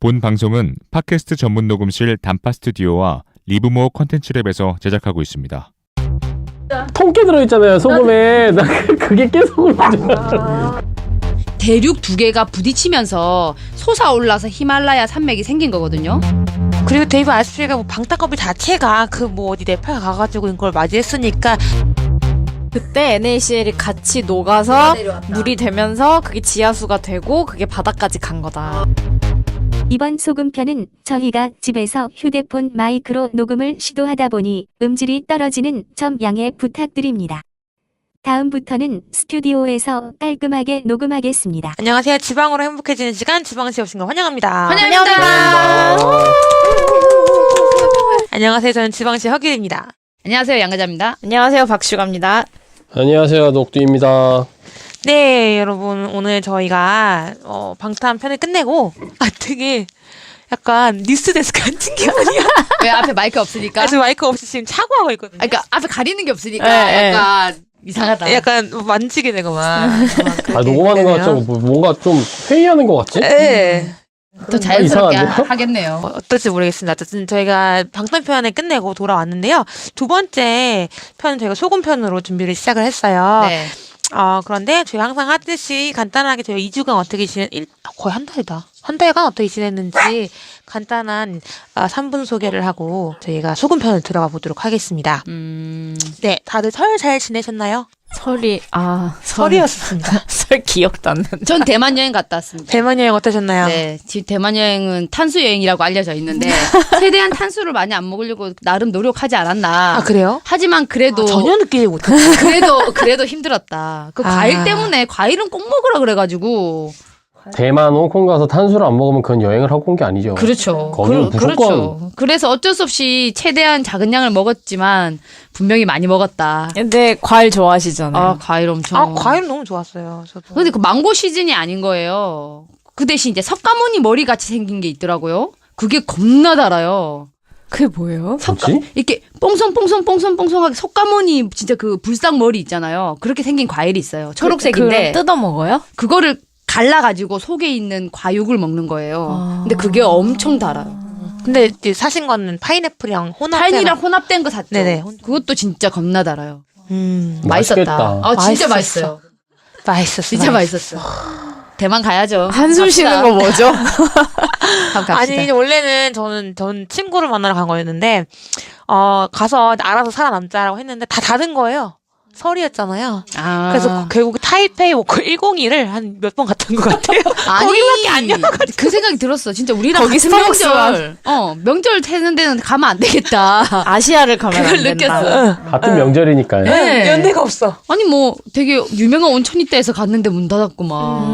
본 방송은 팟캐스트 전문 녹음실 단파 스튜디오와 리브모어 컨텐츠랩에서 제작하고 있습니다. 통깨 들어있잖아요, 소금에. 나 그게 깨소금 줄 대륙 두 개가 부딪히면서 솟아올라서 히말라야 산맥이 생긴 거거든요. 그리고 데이브 아스프리가 뭐 방탄커피 자체가 그 뭐 어디 네팔 가가지고 이걸 맞이했으니까 그때 NaCl이 같이 녹아서 물이 되면서 그게 지하수가 되고 그게 바다까지 간 거다. 이번 소금편은 저희가 집에서 휴대폰 마이크로 녹음을 시도하다 보니 음질이 떨어지는 점 양해 부탁드립니다. 다음부터는 스튜디오에서 깔끔하게 녹음하겠습니다. 안녕하세요. 지방으로 행복해지는 시간 지방시 오신 걸 환영합니다. 환영합니다. 안녕하세요. 저는 지방시 허길입니다. 안녕하세요, 양가자입니다. 안녕하세요, 박슈가입니다. 안녕하세요, 녹두입니다. 네, 여러분 오늘 저희가 방탄 편을 끝내고 되게 약간 뉴스 데스크 같은 기분이야. 왜 앞에 마이크 없으니까? 지금 마이크 없이 지금 차고 하고 있거든요. 그러니까 앞에 가리는 게 없으니까 네, 약간 이상하다. 약간 만지게 되고 막. 녹음하는 것 같죠? 뭔가 좀 회의하는 것 같지? 네. 더 자연스럽게 이상한데요? 하겠네요. 어떨지 모르겠습니다. 어쨌든 저희가 방탄 편을 끝내고 돌아왔는데요. 두 번째 편은 저희가 소금 편으로 준비를 시작을 했어요. 네. 그런데 저희가 항상 하듯이 간단하게 저희가 2주간 어떻게 거의 한 달이다. 한 달간 어떻게 지냈는지 간단한 3분 소개를 하고 저희가 소금 편을 들어가 보도록 하겠습니다. 네, 다들 설 잘 지내셨나요? 설이었습니다. 설 기억도 안 난다. 전 대만 여행 갔다 왔습니다. 대만 여행 어떠셨나요? 네, 지금 대만 여행은 탄수 여행이라고 알려져 있는데 최대한 탄수를 많이 안 먹으려고 나름 노력하지 않았나. 아, 그래요? 하지만 그래도 전혀 느끼지 못했어요. 그래도 힘들었다. 그 과일 때문에 과일은 꼭 먹으라 그래가지고. 대만, 홍콩 가서 탄수를 안 먹으면 그건 여행을 하고 온 게 아니죠. 그렇죠. 거기는 무조건. 그렇죠. 그래서 어쩔 수 없이 최대한 작은 양을 먹었지만 분명히 많이 먹었다. 근데 과일 좋아하시잖아요. 과일 엄청. 과일 너무 좋았어요. 저도. 근데 그 망고 시즌이 아닌 거예요. 그 대신 이제 석가모니 머리 같이 생긴 게 있더라고요. 그게 겁나 달아요. 그게 뭐예요? 뭐지? 이렇게 뽕송하게 석가모니 진짜 그 불상 머리 있잖아요. 그렇게 생긴 과일이 있어요. 초록색인데 뜯어 먹어요? 그거를 갈라가지고 속에 있는 과육을 먹는 거예요. 근데 그게 엄청 달아요. 근데 이제 사신 거는 파인애플이랑 타인이랑 혼합된 거 샀죠. 네네. 그것도 진짜 겁나 달아요. 맛있겠다. 맛있었다. 진짜 맛있었어. 맛있어요. 맛있었어. 진짜 맛있었어. 대만 가야죠. 한숨 쉬는 갑시다. 거 뭐죠? 한번 갑시다. 아니 원래는 전 친구를 만나러 간 거였는데 가서 알아서 살아남자라고 했는데 다 닫은 거예요. 설이었잖아요. 그래서 결국 타이페이 워커 101을 한 몇 번 갔던 것 같아요. 거기밖에 안 열어가지고. 그 생각이 들었어. 진짜 우리랑 거기 같은 명절, 명절 태는 데는 가면 안 되겠다. 아시아를 가면 안 그걸 된다. 느꼈어. 같은 명절이니까요. 네. 연대가 없어. 아니 뭐 되게 유명한 온천 있다해서 갔는데 문 닫았고 막.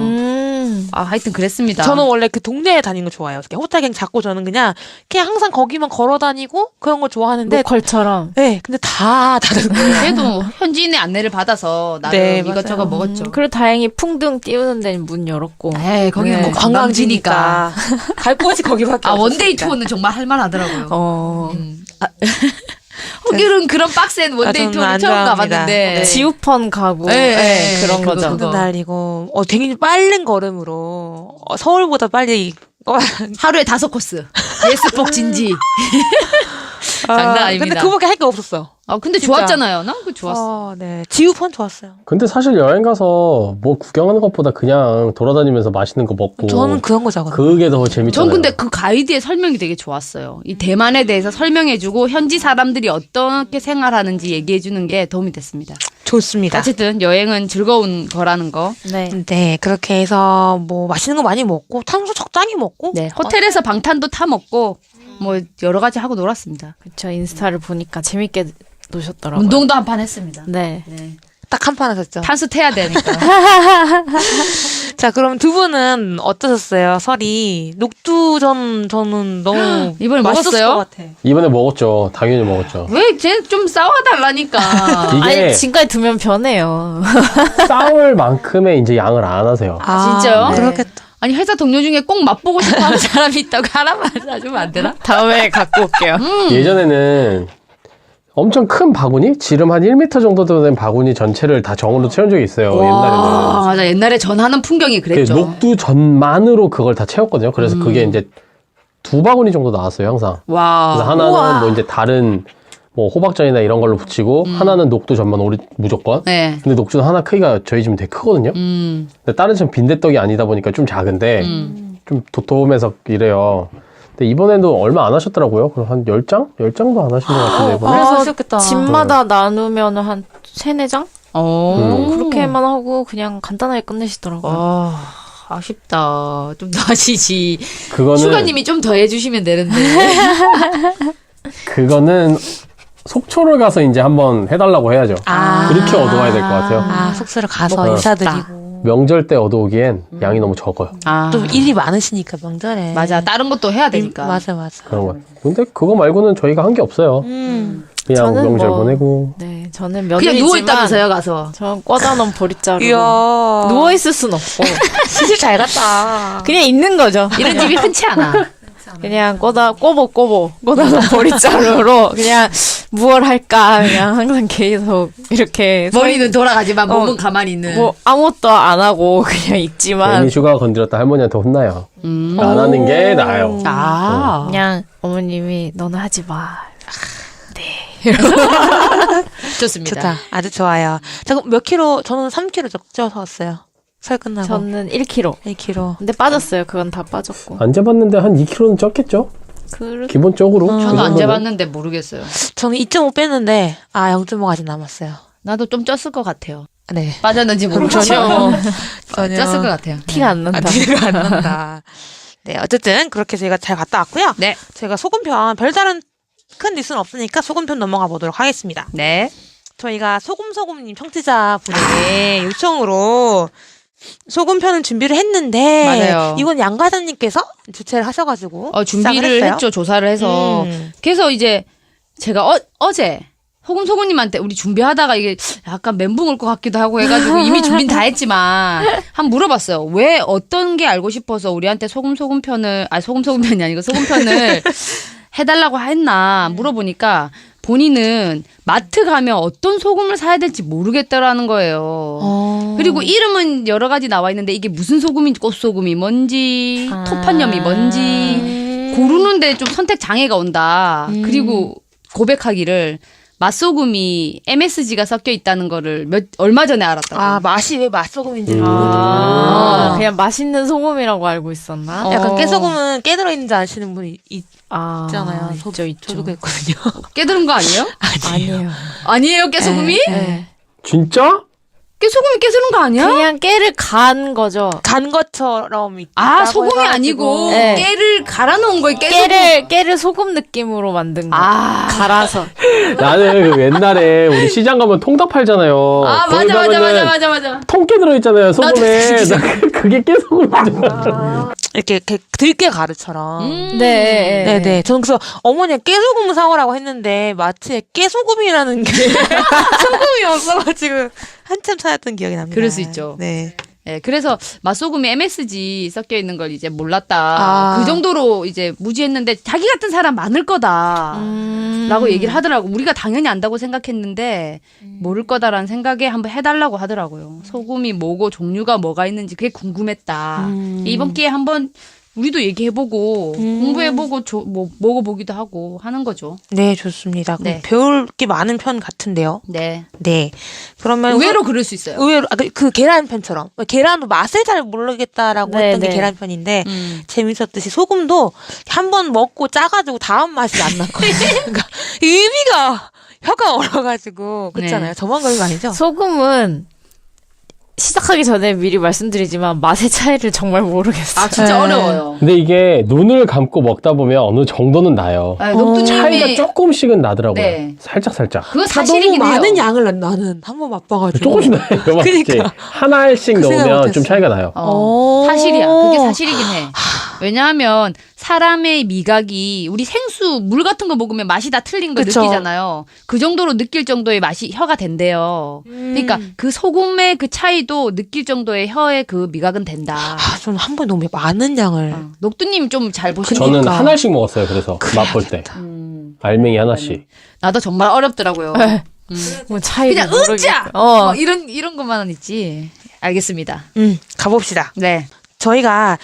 하여튼 그랬습니다. 저는 원래 그 동네에 다니는 거 좋아해요. 호텔 잡고 저는 그냥 항상 거기만 걸어 다니고 그런 거 좋아하는데. 로컬처럼. 네, 근데 다 다른 거예요. 그래도 현지인의 안내를 받아서 나름 네, 이것저것 먹었죠. 그리고 다행히 풍등 띄우는 데는 문 열었고. 에이, 거기는 뭐 관광지니까. 갈 곳이 거기밖에 없어요. 원데이 투어는 정말 할만하더라고요. 음. 호길은 그런 빡센 원데이 저는 투어는 안 처음 좋아합니다. 가봤는데. 네. 지우펀 가고 네, 그런 그거, 거죠. 그거. 달리고 되게 빠른 걸음으로 서울보다 빨리 하루에 5코스. 예스폭 진지. 장난 아닙니다. 근데 그거밖에 할 게 없었어. 근데 진짜. 좋았잖아요. 난 그거 좋았어. 네. 지우펀 좋았어요. 근데 사실 여행 가서 뭐 구경하는 것보다 그냥 돌아다니면서 맛있는 거 먹고. 저는 그런 거잖아요. 그게 더 재밌잖아요. 전 근데 그 가이드의 설명이 되게 좋았어요. 이 대만에 대해서 설명해주고 현지 사람들이 어떻게 생활하는지 얘기해주는 게 도움이 됐습니다. 좋습니다. 어쨌든 여행은 즐거운 거라는 거. 네. 네, 그렇게 해서 뭐 맛있는 거 많이 먹고 탄수 적당히 먹고 네, 호텔에서 방탄도 타 먹고 뭐 여러 가지 하고 놀았습니다. 그쵸. 인스타를 보니까 재밌게 노셨더라고요. 운동도 한 판 했습니다. 네. 딱 한 판 하셨죠. 탄수 태야 되니까. 자, 그럼 두 분은 어떠셨어요? 설이 녹두전 저는 너무 이번에 맛있었을 먹었어요? 것 같아. 이번에 먹었죠. 당연히 먹었죠. 왜 쟤 좀 싸워달라니까. 이게 아니 지금까지 두면 변해요. 싸울 만큼의 이제 양을 안 하세요. 진짜요? 네. 그렇겠다. 아니 회사 동료 중에 꼭 맛보고 싶어하는 사람이 있다고 하나만 사주면 안 되나? 다음에 갖고 올게요. 예전에는 엄청 큰 바구니? 지름 한 1m 정도 된 바구니 전체를 다 정으로 채운 적이 있어요. 옛날에는. 맞아. 옛날에 전하는 풍경이 그 그랬죠. 녹두 전만으로 그걸 다 채웠거든요. 그래서 그게 이제 2바구니 정도 나왔어요, 항상. 와. 그래서 하나는 뭐 이제 다른 뭐 호박전이나 이런 걸로 붙이고 하나는 녹두 전만 무조건. 네. 근데 녹두는 하나 크기가 저희 집은 되게 크거든요. 근데 다른 집은 빈대떡이 아니다 보니까 좀 작은데 좀 도톰해서 이래요. 근데 이번에도 얼마 안 하셨더라고요. 그럼 한 10장? 10장도 안 하신 것 같은데 이번에. 그래서 맛있겠다. 집마다 나누면 한 3-4장? 그렇게만 하고 그냥 간단하게 끝내시더라고요. 아쉽다. 좀 더 하시지. 그거는 슈가님이 좀 더 해주시면 되는데. 그거는 속초를 가서 이제 한번 해달라고 해야죠. 그렇게 얻어와야 될 것 같아요. 속초를 가서 먹고 인사드리고. 명절 때 얻어오기엔 양이 너무 적어요. 또 일이 많으시니까 명절에. 맞아. 다른 것도 해야 되니까. 맞아. 그런 것 같아요. 근데 그거 말고는 저희가 한 게 없어요. 그냥 저는 명절 뭐- 보내고. 네, 저는 그냥 며느리지만 누워있다면서요, 가서. 저는 꽂아놓은 보릿자루로 이야. 누워있을 순 없고 시집 잘 갔다. 그냥 있는 거죠. 이런 집이 흔치 않아. 그냥 꽂아놓은 보릿자루로 그냥 무얼 할까 그냥 항상 계속 이렇게 머리는 돌아가지만 몸은 가만히 있는. 뭐 아무것도 안 하고 그냥 있지만 괜히 슈가 건드렸다 할머니한테 혼나요. 안 하는 게 나아요. 그냥 어머님이 너는 하지 마. 좋습니다. 좋다. 아주 좋아요. 자, 그럼 몇 킬로? 저는 3킬로 쪄서 왔어요. 설 끝나고. 저는 1kg. 1킬로. 근데 빠졌어요. 그건 다 빠졌고. 안 재봤는데 한 2kg는 쪘겠죠? 기본적으로. 그 저도 안 정도는. 재봤는데 모르겠어요. 저는 2.5 뺐는데 0.5 아직 남았어요. 나도 좀 쪘을 것 같아요. 네. 빠졌는지 모르겠지만 전혀 쪘을 것 같아요. 티가 안 난다. 티가 안 난다. 네, 어쨌든 그렇게 저희가 잘 갔다 왔고요. 네. 저희가 소금편 별다른 큰 뉴스는 없으니까 소금편 넘어가 보도록 하겠습니다. 네. 저희가 소금소금님 청취자분의 요청으로 소금편을 준비를 했는데 맞아요. 이건 양 과장님께서 주최를 하셔가지고 준비를 시작을 했어요. 했죠. 조사를 해서. 그래서 이제 제가 어제 소금소금님한테 우리 준비하다가 이게 약간 멘붕 올 것 같기도 하고 해가지고 이미 준비는 다 했지만 한번 물어봤어요. 왜 어떤 게 알고 싶어서 우리한테 소금소금편이 아니고 소금편을 해달라고 했나 물어보니까 본인은 마트 가면 어떤 소금을 사야 될지 모르겠다라는 거예요. 그리고 이름은 여러 가지 나와 있는데 이게 무슨 소금인지 꽃소금이 뭔지 토판염이 뭔지 고르는데 좀 선택 장애가 온다. 그리고 고백하기를 맛소금이 MSG가 섞여 있다는 거를 얼마 전에 알았다고. 맛이 왜 맛소금인지를 그냥 맛있는 소금이라고 알고 있었나? 약간 깨소금은 깨 들어있는지 아시는 분이 있잖아요. 있죠, 있죠. 저도 그랬거든요. 깨들은 거 아니에요? 아니에요. 아니에요, 깨소금이? 네. 진짜? 깨소금이 깨스는 거 아니야? 그냥 깨를 간 거죠. 간 것처럼 소금이 아니고 네. 깨를 갈아 놓은 거예요. 깨를 소금 느낌으로 만든 거. 아. 갈아서. 나는 그 옛날에 우리 시장 가면 통닭 팔잖아요. 거기 가면은 맞아. 통깨 들어있잖아요, 소금에. 나 그게 깨소금 맞아. 이렇게 들깨 가루처럼. 네. 네네. 저는 그래서 어머니가 깨소금을 사오라고 했는데 마트에 깨소금이라는 게 소금이 없어가지고 한참 찾았던 기억이 납니다. 그럴 수 있죠. 네. 네, 그래서 맛소금에 MSG 섞여 있는 걸 이제 몰랐다. 그 정도로 이제 무지했는데 자기 같은 사람 많을 거다. 라고 얘기를 하더라고. 우리가 당연히 안다고 생각했는데 모를 거다라는 생각에 한번 해달라고 하더라고요. 소금이 뭐고 종류가 뭐가 있는지 그게 궁금했다. 이번 기회에 한번 우리도 얘기해보고 공부해보고 먹어보기도 하고 하는 거죠. 네, 좋습니다. 그럼 네. 배울 게 많은 편 같은데요. 네. 네. 그러면 의외로 그럴 수 있어요. 의외로 그 계란편처럼 계란도 맛을 잘 모르겠다라고 네, 했던 게 네. 계란편인데 재밌었듯이 소금도 한 번 먹고 짜가지고 다음 맛이 안 났거든요. 그러니까 의미가 혀가 얼어가지고 그렇잖아요. 네. 저만 그런 거 아니죠? 소금은 시작하기 전에 미리 말씀드리지만 맛의 차이를 정말 모르겠어요. 진짜 어려워요. 근데 이게 눈을 감고 먹다 보면 어느 정도는 나요. 녹두님이 차이가 조금씩은 나더라고요. 네. 살짝. 그거 다 너무 사실이긴 해요. 많은 양을 나는 한 번 맛봐가지고 조금씩 나요. 맞지? 그러니까. 하나 알씩 그 생각 넣으면 못했어. 좀 차이가 나요. 사실이야. 그게 사실이긴 해. 왜냐하면 사람의 미각이 우리 생수 물 같은 거 먹으면 맛이 다 틀린 걸 그쵸. 느끼잖아요. 그 정도로 느낄 정도의 맛이 혀가 된대요. 그러니까 그 소금의 그 차이도 느낄 정도의 혀의 그 미각은 된다. 저는 한 번에 너무 많은 양을 녹두님 좀 잘 보시니까. 저는 한 알씩 먹었어요. 그래서 맛볼 때. 알맹이 하나씩. 나도 정말 어렵더라고요. 뭐 차이를 그냥 모르겠어. 으짜! 뭐 이런 것만은 있지. 알겠습니다. 가봅시다. 네. 저희가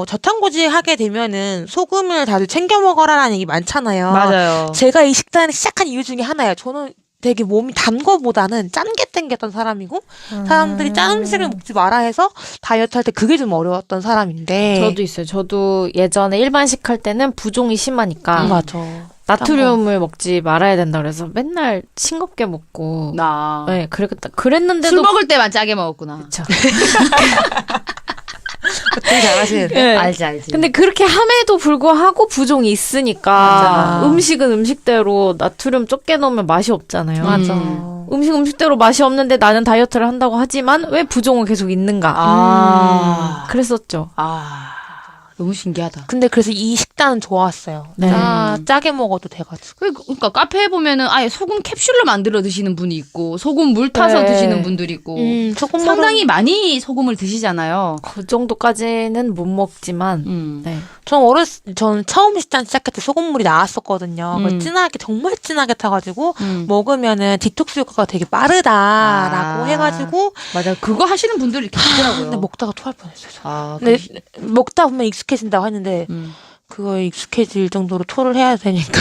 저탄고지 하게 되면은 소금을 다들 챙겨 먹어라라는 얘기 많잖아요. 맞아요. 제가 이 식단을 시작한 이유 중에 하나예요. 저는 되게 몸이 단 거보다는 짠 게 땡겼던 사람이고 사람들이 짠 음식을 먹지 마라 해서 다이어트 할 때 그게 좀 어려웠던 사람인데. 저도 있어요. 저도 예전에 일반식 할 때는 부종이 심하니까 맞아. 나트륨을 먹지 말아야 된다 그래서 맨날 싱겁게 먹고 나. 네, 그랬는데도 술 먹을 때만 짜게 먹었구나. 그쵸. 되게 잘하시는데. 네. 알지. 근데 그렇게 함에도 불구하고 부종이 있으니까 맞아. 음식은 음식대로 나트륨 적게 넣으면 맛이 없잖아요. 맞아. 음식대로 맛이 없는데 나는 다이어트를 한다고 하지만 왜 부종은 계속 있는가? 그랬었죠. 너무 신기하다. 근데 그래서 이 식단은 좋았어요. 네. 짜게 먹어도 돼가지고. 그러니까 카페에 보면은 아예 소금 캡슐로 만들어 드시는 분이 있고 소금 물 타서 네. 드시는 분들이 있고 소금물은- 상당히 많이 소금을 드시잖아요. 그 정도까지는 못 먹지만 네. 저는 처음 식단 시작할 때 소금물이 나왔었거든요. 그걸 진하게, 정말 진하게 타가지고, 먹으면은 디톡스 효과가 되게 빠르다라고 해가지고. 맞아. 그거 하시는 분들이 계시더라고요. 근데 먹다가 토할 뻔했어요. 근데 근데 먹다 보면 익숙해진다고 했는데, 그거에 익숙해질 정도로 토를 해야 되니까.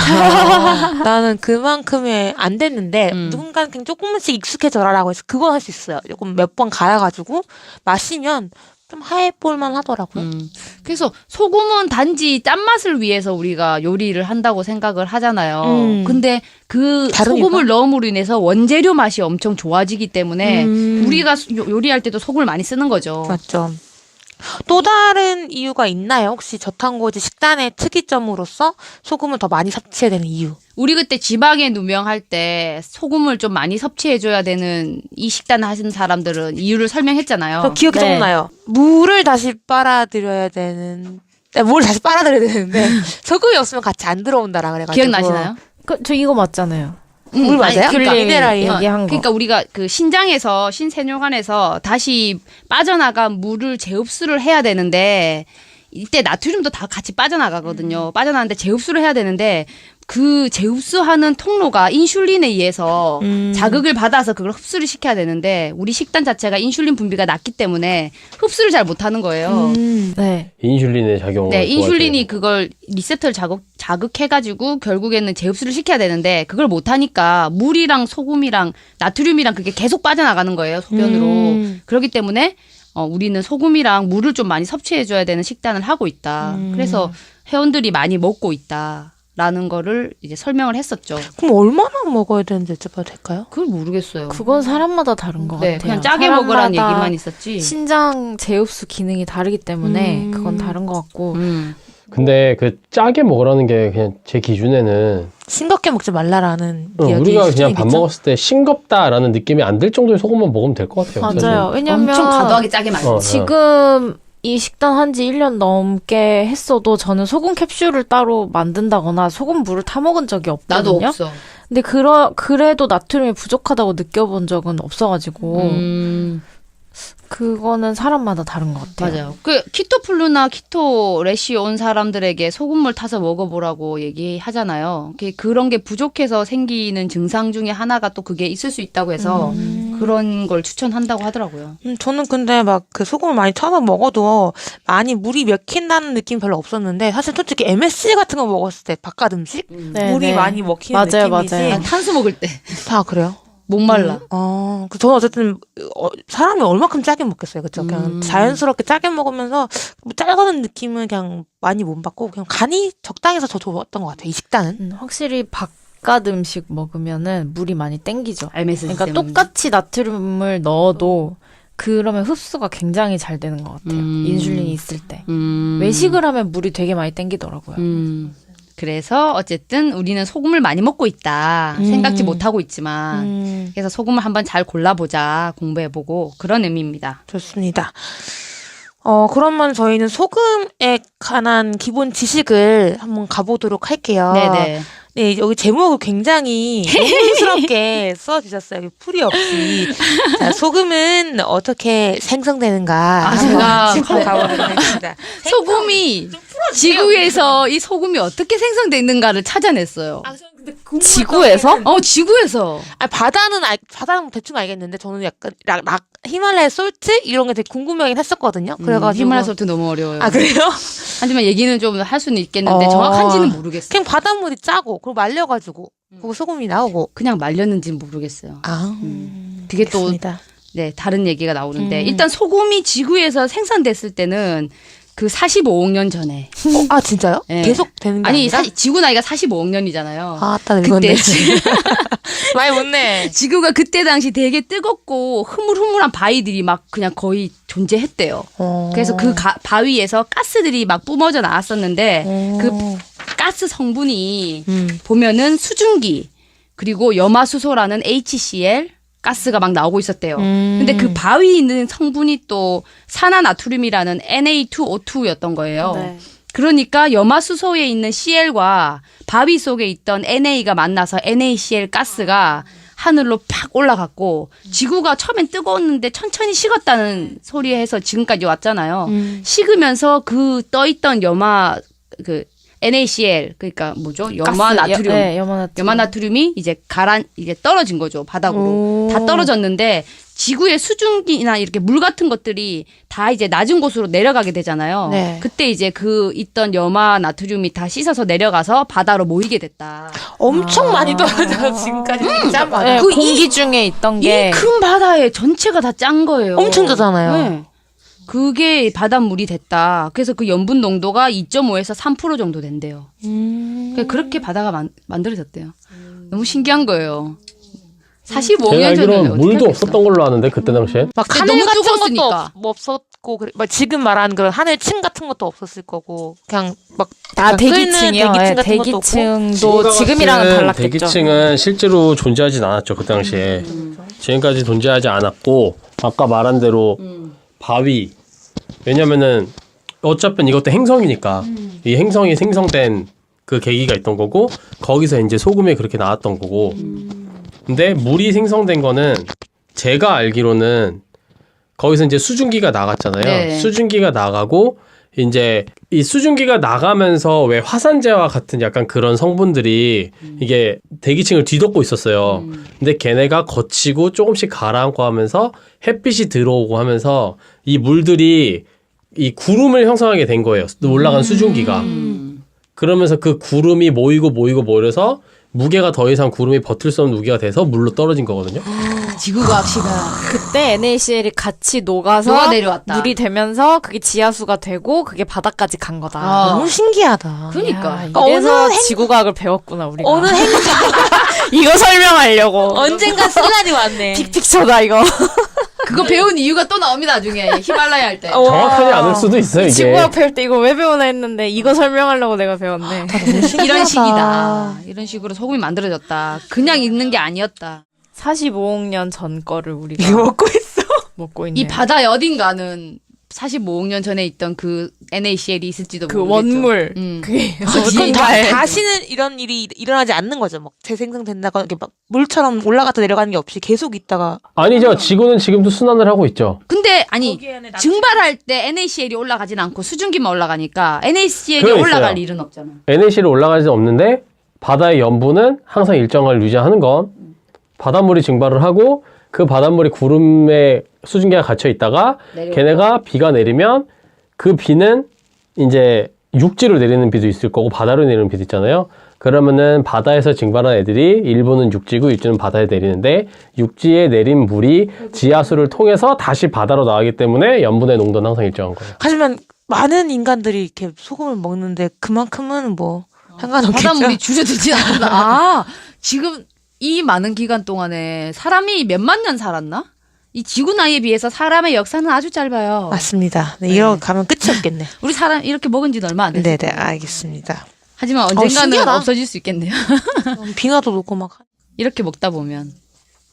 나는 그만큼의 안 됐는데, 누군가는 그냥 조금씩 익숙해져라라고 해서 그건 할 수 있어요. 조금 몇 번 갈아가지고, 마시면 좀 하해볼만 하더라고요. 그래서 소금은 단지 짠맛을 위해서 우리가 요리를 한다고 생각을 하잖아요. 근데 그 다른 소금을 넣음으로 인해서 원재료 맛이 엄청 좋아지기 때문에 우리가 요리할 때도 소금을 많이 쓰는 거죠. 맞죠. 또 다른 이유가 있나요? 혹시 저탄고지 식단의 특이점으로서 소금을 더 많이 섭취해야 되는 이유? 우리 그때 지방에 누명할 때 소금을 좀 많이 섭취해줘야 되는 이 식단 하시는 사람들은 이유를 설명했잖아요. 저 기억이 네. 좀 나요. 물을 다시 빨아들여야 되는, 물을 다시 빨아들여야 되는데 소금이 없으면 같이 안 들어온다라 그래가지고. 기억나시나요? 저 이거 맞잖아요. 물 맞아요? 그러니까, 미네랄이요? 얘기한 거. 그러니까 우리가 그 신세뇨관에서 다시 빠져나간 물을 재흡수를 해야 되는데 이때 나트륨도 다 같이 빠져나가거든요. 빠져나가는데 재흡수를 해야 되는데 그 재흡수하는 통로가 인슐린에 의해서 자극을 받아서 그걸 흡수를 시켜야 되는데 우리 식단 자체가 인슐린 분비가 낮기 때문에 흡수를 잘 못하는 거예요. 네. 인슐린의 작용을 네, 인슐린이 도와줘야 그걸 리세터를 자극해가지고 결국에는 재흡수를 시켜야 되는데 그걸 못하니까 물이랑 소금이랑 나트륨이랑 그게 계속 빠져나가는 거예요, 소변으로. 그렇기 때문에 우리는 소금이랑 물을 좀 많이 섭취해줘야 되는 식단을 하고 있다. 그래서 회원들이 많이 먹고 있다라는 거를 이제 설명을 했었죠. 그럼 얼마나 먹어야 되는지 여쭤봐도 될까요? 그걸 모르겠어요. 그건 사람마다 다른 것 네, 같아요. 그냥 짜게 먹으라는 사람마다 얘기만 있었지. 신장 재흡수 기능이 다르기 때문에 그건 다른 것 같고 근데 그 짜게 먹으라는 게 그냥 제 기준에는 싱겁게 먹지 말라라는 이야기 우리가 그냥 밥 수준이겠죠? 먹었을 때 싱겁다라는 느낌이 안 들 정도의 소금만 먹으면 될 것 같아요. 사실. 맞아요. 왜냐면 엄청 과도하게 짜게 말고. 지금 이 식단 한 지 1년 넘게 했어도 저는 소금 캡슐을 따로 만든다거나 소금 물을 타 먹은 적이 없거든요. 나도 없어. 근데 그래도 나트륨이 부족하다고 느껴본 적은 없어가지고 그거는 사람마다 다른 것 같아요. 맞아요. 그 키토플루나 키토 래시 온 사람들에게 소금물 타서 먹어보라고 얘기하잖아요. 그런 게 부족해서 생기는 증상 중에 하나가 또 그게 있을 수 있다고 해서 그런 걸 추천한다고 하더라고요. 저는 근데 막 그 소금을 많이 타서 먹어도 많이 물이 맥힌다는 느낌이 별로 없었는데 사실 솔직히 MSG 같은 거 먹었을 때 바깥 음식 네, 물이 네. 많이 먹히는 맞아요, 느낌이지. 맞아요. 탄수 먹을 때 다 그래요? 목말라. 저는 어쨌든 사람이 얼마큼 짜게 먹겠어요, 그렇죠? 그냥 자연스럽게 짜게 먹으면서 뭐 짜다는 느낌은 그냥 많이 못 받고 그냥 간이 적당해서 더 좋았던 것 같아요. 이 식단은. 확실히 바깥 음식 먹으면은 물이 많이 땡기죠. MSG 그러니까 때문에. 똑같이 나트륨을 넣어도 그러면 흡수가 굉장히 잘 되는 것 같아요. 인슐린이 있을 때. 외식을 하면 물이 되게 많이 땡기더라고요. 그래서 어쨌든 우리는 소금을 많이 먹고 있다. 생각지 못하고 있지만. 그래서 소금을 한번 잘 골라보자. 공부해보고 그런 의미입니다. 좋습니다. 그러면 저희는 소금에 관한 기본 지식을 한번 가보도록 할게요. 네네. 네, 여기 제목을 굉장히 농담스럽게 써주셨어요. 여기 풀이 없이. 자, 소금은 어떻게 생성되는가. 제가 짚고 가보도록 하겠습니다. 소금이 지구에서 이 소금이 어떻게 생성되는가를 찾아냈어요. 지구에서? 지구에서. 아 바다는 대충 알겠는데 저는 약간 히말라야 솔트 이런 게 되게 궁금하긴 했었거든요. 그래가지고 히말라야 솔트 너무 어려워요. 아 그래요? 하지만 얘기는 좀 할 수는 있겠는데 정확한지는 모르겠어요. 그냥 바닷물이 짜고 그리고 말려가지고 그리고 소금이 나오고 그냥 말렸는지는 모르겠어요. 그게 또 알겠습니다. 네, 다른 얘기가 나오는데 일단 소금이 지구에서 생산됐을 때는 그 45억 년 전에 아 진짜요? 네. 계속 되는 게 아니라? 지구 나이가 45억 년이잖아요. 아따 그때 늙었네. 많이 못네. 지구가 그때 당시 되게 뜨겁고 흐물흐물한 바위들이 막 그냥 거의 존재했대요. 그래서 그 바위에서 가스들이 막 뿜어져 나왔었는데 그 가스 성분이 보면은 수증기 그리고 염화수소라는 HCl 가스가 막 나오고 있었대요. 근데 그 바위에 있는 성분이 또 산화나트륨이라는 Na2O2였던 거예요. 네. 그러니까 염화수소에 있는 Cl과 바위 속에 있던 NA가 만나서 NaCl 가스가 하늘로 팍 올라갔고 지구가 처음엔 뜨거웠는데 천천히 식었다는 소리에서 지금까지 왔잖아요. 식으면서 그 떠있던 NaCl 그러니까 뭐죠? 염화나트륨. 네, 염화나트륨. 염화나트륨이 이제 이게 떨어진 거죠. 바닥으로. 다 떨어졌는데 지구의 수증기나 이렇게 물 같은 것들이 다 이제 낮은 곳으로 내려가게 되잖아요. 네. 그때 이제 그 있던 염화나트륨이 다 씻어서 내려가서 바다로 모이게 됐다. 엄청 많이 떨어져 지금까지 진짜 많아. 네, 그 공기 중에 있던 게 이 큰 바다에 전체가 다 짠 거예요. 엄청 짜잖아요. 네. 그게 바닷물이 됐다. 그래서 그 염분 농도가 2.5에서 3% 정도 된대요. 그렇게 바다가 만들어졌대요. 너무 신기한 거예요. 45억 제가 년 전에 알기로는 물도 없었던 걸로 아는데 그때 당시엔. 막 그때 하늘 너무 같은 뜨거웠으니까. 것도 뭐 없었고 막 지금 말하는 그런 하늘층 같은 것도 없었을 거고 그냥 막 대기층이요. 대기층 네, 같은 것도 없고. 대기층도 지금이랑은 달랐겠죠. 대기층은 실제로 존재하진 않았죠 그 당시에. 지금까지 존재하지 않았고 아까 말한 대로 바위. 왜냐면은 어차피 이것도 행성이니까 이 행성이 생성된 그 계기가 있던 거고 거기서 이제 소금이 그렇게 나왔던 거고. 근데 물이 생성된 거는 제가 알기로는 거기서 이제 수증기가 나갔잖아요. 네. 수증기가 나가고 이제 이 수증기가 나가면서 왜 화산재와 같은 약간 그런 성분들이 이게 대기층을 뒤덮고 있었어요. 근데 걔네가 거치고 조금씩 가라앉고 하면서 햇빛이 들어오고 하면서 이 물들이 이 구름을 형성하게 된 거예요. 올라간 수증기가. 그러면서 그 구름이 모여서 무게가 더 이상 구름이 버틸 수 없는 무게가 돼서 물로 떨어진 거거든요. 지구과학시가 그때 NaCl이 같이 녹아서 녹아 내려왔다. 물이 되면서 그게 지하수가 되고 그게 바다까지 간 거다. 너무 신기하다. 그러니까. 야, 이래서 지구과학을 배웠구나 우리가. 어느 행성 이거 설명하려고. 언젠가 쓸 날이 왔네. 픽픽쳐다 이거. 그거 배운 이유가 또 나옵니다. 나중에 히말라야 할 때. 정확하지 않을 수도 있어요 이게. 지구과학 배울 때 이거 왜 배우나 했는데 이거 설명하려고 내가 배웠네. 이런 식이다. 이런 식으로 소금이 만들어졌다. 그냥 있는 게 아니었다. 45억 년 전 거를 우리가 이거 먹고 있어. 먹고 있네. 이 바다의 어딘가는 45억 년 전에 있던 그 NaCl이 있을지도 그 모르겠죠. 원물. 그게 어딘 가에. 다시는 이런 일이 일어나지 않는 거죠. 막 재생성된다거나 이렇게 막 물처럼 올라갔다 내려가는 게 없이 계속 있다가 아니죠. 지구는 지금도 순환을 하고 있죠. 근데 아니 거기에는 증발할 때 NaCl이 올라가진 않고 수증기만 올라가니까 NaCl이 그거 올라갈 있어요. 일은 없잖아. NaCl이 올라가지 없는데 바다의 염분은 항상 일정을 유지하는 건 바닷물이 증발을 하고 그 바닷물이 구름에 수증기가 갇혀 있다가 내려오고. 걔네가 비가 내리면 그 비는 이제 육지로 내리는 비도 있을 거고 바다로 내리는 비도 있잖아요. 그러면은 바다에서 증발한 애들이 일부는 육지고 일부는 바다에 내리는데 육지에 내린 물이 지하수를 통해서 다시 바다로 나가기 때문에 염분의 농도는 항상 일정한 거예요. 하지만 많은 인간들이 이렇게 소금을 먹는데 그만큼은 뭐 상관없겠죠. 바닷물이 줄어들지 않는다. 아, 지금 이 많은 기간 동안에 사람이 몇만 년 살았나? 이 지구 나이에 비해서 사람의 역사는 아주 짧아요. 맞습니다. 네, 이러고 가면 끝이 없겠네. 우리 사람 이렇게 먹은 지는 얼마 안 됐어요. 네네 알겠습니다. 하지만 언젠가는 신기하다. 없어질 수 있겠네요. 빙하도 녹고 막. 이렇게 먹다 보면. 지구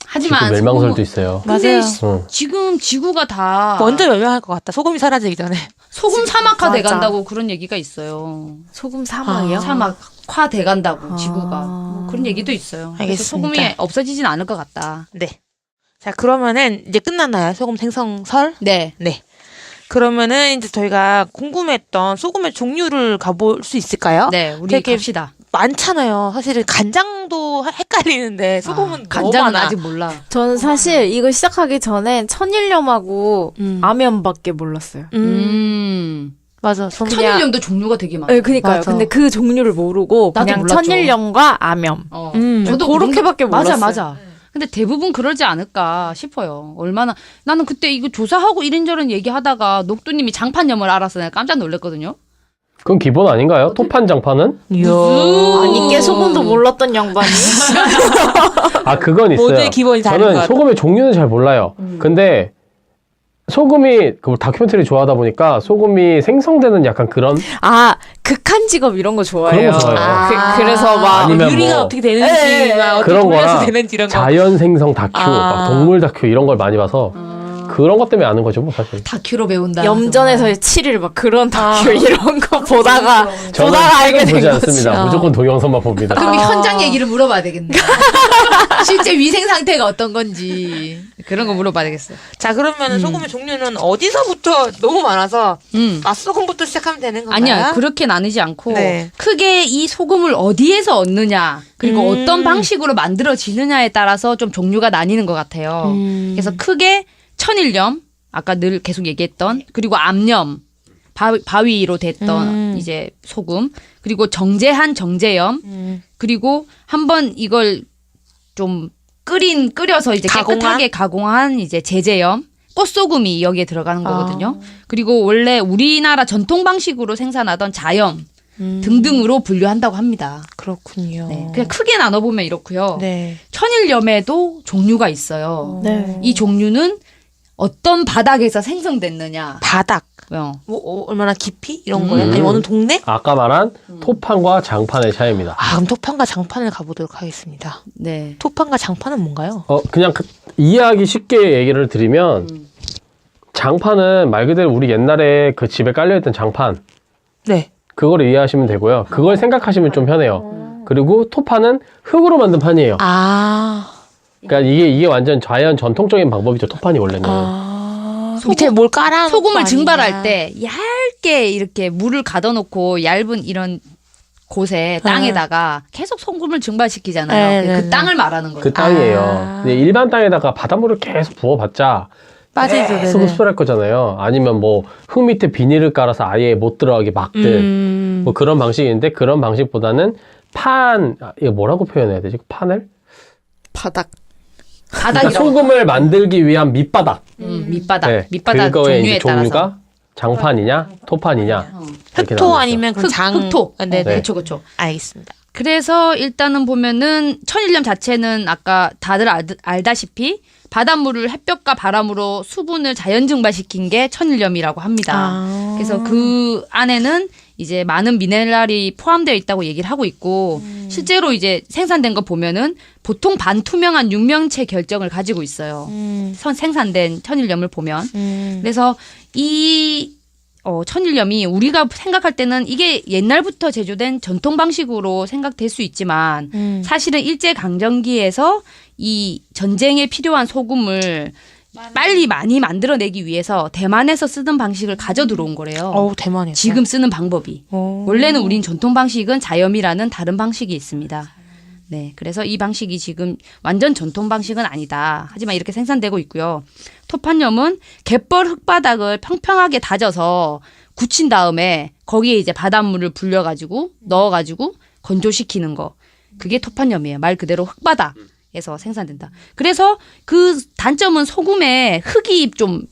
하지만 멸망설도 있어요. 근데 맞아요. 응. 지금 지구가 다 먼저 멸망할 것 같다. 소금이 사라지기 전에. 소금 사막화 맞아. 돼간다고 그런 얘기가 있어요. 소금 사막이요? 사막화 돼간다고 아. 지구가 뭐 그런 얘기도 있어요. 그래서 알겠습니다. 소금이 없어지진 않을 것 같다. 네. 자 그러면은 이제 끝났나요? 소금 생성설? 네. 네. 그러면은 이제 저희가 궁금했던 소금의 종류를 가볼 수 있을까요? 네, 우리 되게 갑시다. 많잖아요. 사실은 간장도 헷갈리는데 소금은 너무 간장은 많아. 아직 몰라. 저는 사실 이거 시작하기 전엔 천일염하고 아면밖에 몰랐어요. 맞아. 그냥 천일염도 종류가 되게 많아. 네, 그니까요. 맞아. 근데 그 종류를 모르고 나도 그냥 몰랐죠. 천일염과 아면. 저도 그렇게밖에 몰랐어요. 맞아. 근데 대부분 그러지 않을까 싶어요. 얼마나 나는 그때 이거 조사하고 이런저런 얘기하다가 녹두님이 장판염을 알아서 내가 깜짝 놀랐거든요. 그건 기본 아닌가요? 토판 장판은? 이야. 아니 깨소금도 몰랐던 양반이. 아, 그건 있어요. 모두의 기본이 다른 것 저는 같아. 소금의 종류는 잘 몰라요. 근데 소금이 그 다큐멘터리 좋아하다 보니까 소금이 생성되는 약간 그런 아 극한 직업 이런 거 좋아해요. 그런 거 좋아해요. 그래서 막 아니면 유리가 뭐 어떻게 되는지, 막 어떻게 그런 돌려서 거나 되는지 이런 거. 자연 생성 다큐, 막 동물 다큐 이런 걸 많이 봐서 그런 것 때문에 아는 거죠, 뭐 사실. 다큐로 배운다. 염전에서의 7일 막 그런 다큐 이런 거 보다가 저는 알게 책은 된 보지 거지. 않습니다. 무조건 동영상만 봅니다. 그럼 현장 얘기를 물어봐야 되겠네. 실제 위생 상태가 어떤 건지 그런 거 물어봐야 되겠어요. 자, 그러면 소금의 종류는 어디서부터 너무 많아서 맛소금부터 시작하면 되는 건가요? 아니야, 그렇게 나누지 않고 네. 크게 이 소금을 어디에서 얻느냐 그리고 어떤 방식으로 만들어지느냐에 따라서 좀 종류가 나뉘는 것 같아요. 그래서 크게 천일염, 아까 늘 계속 얘기했던, 그리고 암염, 바위로 됐던 이제 소금, 그리고 정제한 정제염, 그리고 한번 이걸 좀 끓여서 이제 깨끗하게 가공한 이제 제제염, 꽃소금이 여기에 들어가는 거거든요. 그리고 원래 우리나라 전통 방식으로 생산하던 자염 등등으로 분류한다고 합니다. 그렇군요. 네, 그냥 크게 나눠보면 이렇고요. 네. 천일염에도 종류가 있어요. 네. 이 종류는 어떤 바닥에서 생성됐느냐. 바닥. 어. 얼마나 깊이? 이런 거예요? 아니면 어느 동네? 아까 말한 토판과 장판의 차이입니다. 아, 그럼 토판과 장판을 가보도록 하겠습니다. 네. 토판과 장판은 뭔가요? 그냥 이해하기 쉽게 얘기를 드리면 장판은 말 그대로 우리 옛날에 그 집에 깔려있던 장판 네. 그거를 이해하시면 되고요. 그걸 생각하시면 좀 편해요. 그리고 토판은 흙으로 만든 판이에요. 아. 그러니까 이게 완전 자연 전통적인 방법이죠. 토판이 원래는. 밑에 뭘 깔아 소금을 증발할 때 얇게 이렇게 물을 가둬놓고 얇은 이런 곳에 땅에다가 계속 소금을 증발시키잖아요. 네, 그 땅을 말하는 거예요. 그 땅이에요. 근데 일반 땅에다가 바닷물을 계속 부어봤자 빠지죠. 계속 흡수할 거잖아요. 아니면 뭐 흙 밑에 비닐을 깔아서 아예 못 들어가게 막든 뭐 그런 방식인데 그런 방식보다는 이거 뭐라고 표현해야 되지? 판을? 바닥. 그러니까 바닥이라고. 소금을 만들기 위한 밑바닥. 밑바닥. 네, 밑바닥 그거의 종류에 이제 종류가 따라서. 장판이냐, 토판이냐. 이렇게 흑토 나눠 아니면 그럼 흑토. 네, 네. 그렇죠. 알겠습니다. 그래서 일단은 보면은 천일염 자체는 아까 다들 알다시피 바닷물을 햇볕과 바람으로 수분을 자연 증발시킨 게 천일염이라고 합니다. 그래서 그 안에는 이제 많은 미네랄이 포함되어 있다고 얘기를 하고 있고 실제로 이제 생산된 거 보면은 보통 반투명한 육명체 결정을 가지고 있어요. 생산된 천일염을 보면. 그래서 이 천일염이 우리가 생각할 때는 이게 옛날부터 제조된 전통 방식으로 생각될 수 있지만 사실은 일제강점기에서 이 전쟁에 필요한 소금을 빨리 많이 만들어내기 위해서 대만에서 쓰던 방식을 가져 들어온 거래요. 대만에서. 지금 쓰는 방법이. 원래는 우린 전통 방식은 자염이라는 다른 방식이 있습니다. 네, 그래서 이 방식이 지금 완전 전통 방식은 아니다. 하지만 이렇게 생산되고 있고요. 토판염은 갯벌 흙바닥을 평평하게 다져서 굳힌 다음에 거기에 이제 바닷물을 불려가지고 넣어가지고 건조시키는 거. 그게 토판염이에요. 말 그대로 흙바닥에서 생산된다. 그래서 그 단점은 소금에 흙이 좀